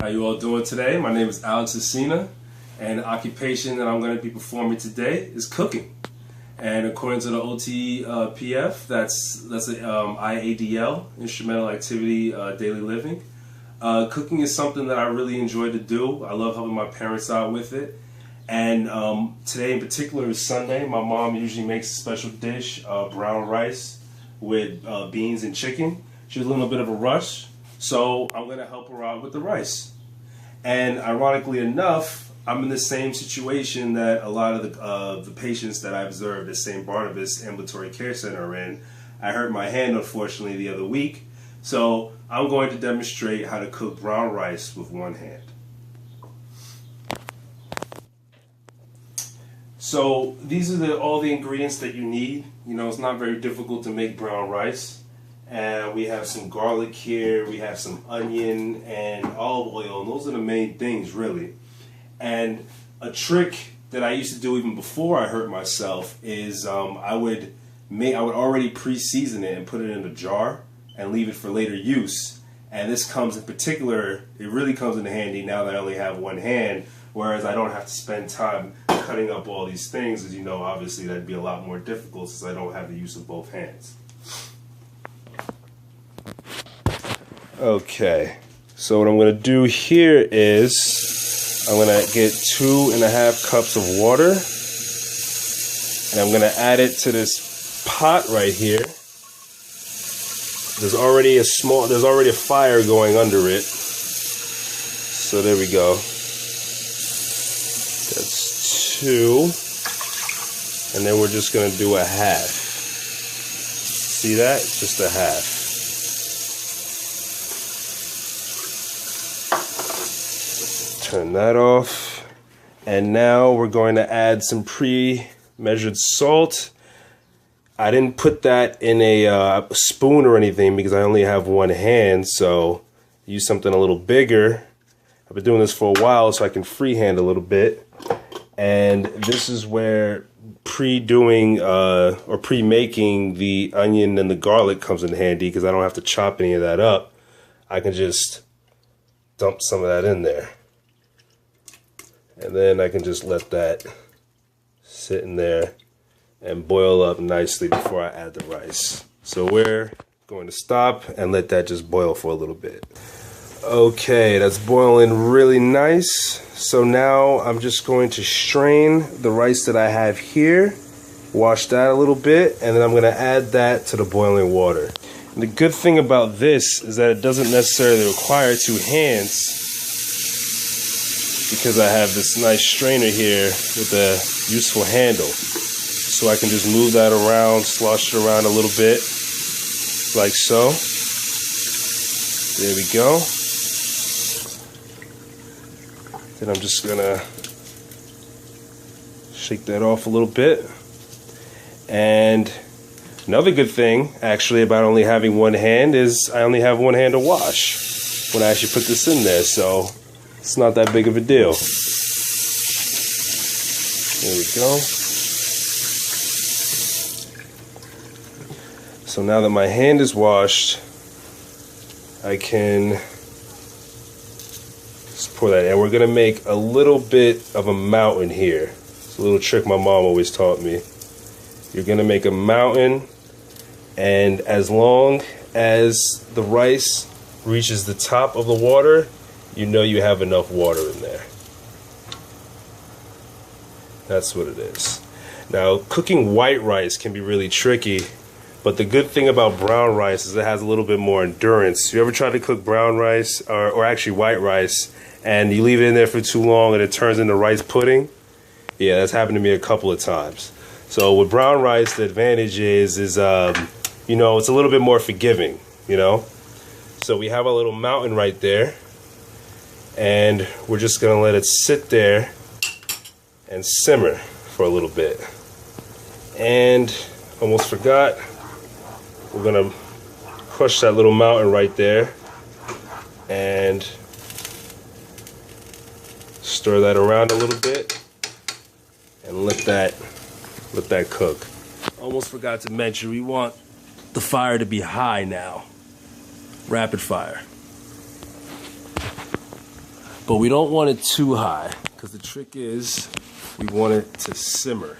How you all doing today? My name is Alex Asina, and the occupation that I'm going to be performing today is cooking. And according to the OTPF, that's a IADL, Instrumental Activity Daily Living. Cooking is something that I really enjoy to do. I love helping my parents out with it. And today in particular is Sunday. My mom usually makes a special dish, brown rice with beans and chicken. She's a little bit of a rush, so I'm going to help her out with the rice. And ironically enough, I'm in the same situation that a lot of the patients that I observed at St. Barnabas Ambulatory Care Center are in. I hurt my hand, unfortunately, the other week. So I'm going to demonstrate how to cook brown rice with one hand. So these are all the ingredients that you need. You know, it's not very difficult to make brown rice. And we have some garlic here, we have some onion and olive oil, and those are the main things really. And a trick that I used to do even before I hurt myself is I would already pre-season it and put it in a jar and leave it for later use. And this comes in particular, it really comes in handy now that I only have one hand, whereas I don't have to spend time cutting up all these things. As you know, obviously that'd be a lot more difficult since I don't have the use of both hands. Okay, so what I'm going to do here is I'm going to get 2.5 cups of water, and I'm going to add it to this pot right here. There's already a fire going under it. So there we go. That's 2. And then we're just going to do a half. See that? Just a half. Turn that off, and now we're going to add some pre-measured salt. I didn't put that in a spoon or anything because I only have one hand, so use something a little bigger. I've been doing this for a while so I can freehand a little bit, and this is where pre-making the onion and the garlic comes in handy because I don't have to chop any of that up. I can just dump some of that in there. And then I can just let that sit in there and boil up nicely before I add the rice. So we're going to stop and let that just boil for a little bit. Okay, that's boiling really nice. So now I'm just going to strain the rice that I have here, wash that a little bit, and then I'm going to add that to the boiling water. And the good thing about this is that it doesn't necessarily require 2 hands, because I have this nice strainer here with a useful handle. So I can just move that around, slosh it around a little bit, like so. There we go. Then I'm just gonna shake that off a little bit. And another good thing, actually, about only having one hand is I only have one hand to wash when I actually put this in there, so it's not that big of a deal. There we go. So now that my hand is washed, I can just pour that in. And we're going to make a little bit of a mountain here. It's a little trick my mom always taught me. You're going to make a mountain, and as long as the rice reaches the top of the water, you know you have enough water in there. That's what it is. Now, cooking white rice can be really tricky, but the good thing about brown rice is it has a little bit more endurance. You ever try to cook brown rice, or actually white rice, and you leave it in there for too long and it turns into rice pudding? Yeah, that's happened to me a couple of times. So with brown rice, the advantage is you know, it's a little bit more forgiving, you know? So we have a little mountain right there. And we're just going to let it sit there and simmer for a little bit. And almost forgot, we're going to crush that little mountain right there and stir that around a little bit and let that cook. Almost forgot to mention, we want the fire to be high now. Rapid fire. But we don't want it too high, because the trick is we want it to simmer.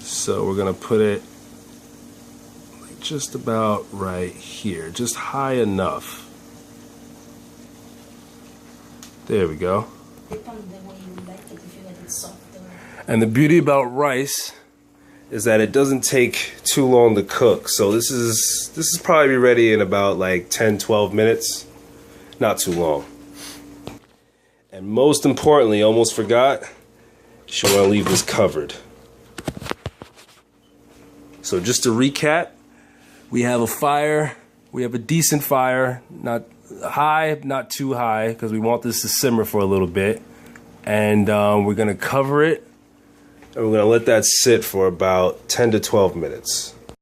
So we're gonna put it like just about right here, just high enough. There we go. And the beauty about rice is that it doesn't take too long to cook. So this is probably ready in about like 10-12 minutes. Not too long. And most importantly, almost forgot, you want to leave this covered. So just to recap, we have a fire, we have a decent fire, not high, not too high, because we want this to simmer for a little bit. And we're gonna cover it, and we're gonna let that sit for about 10 to 12 minutes.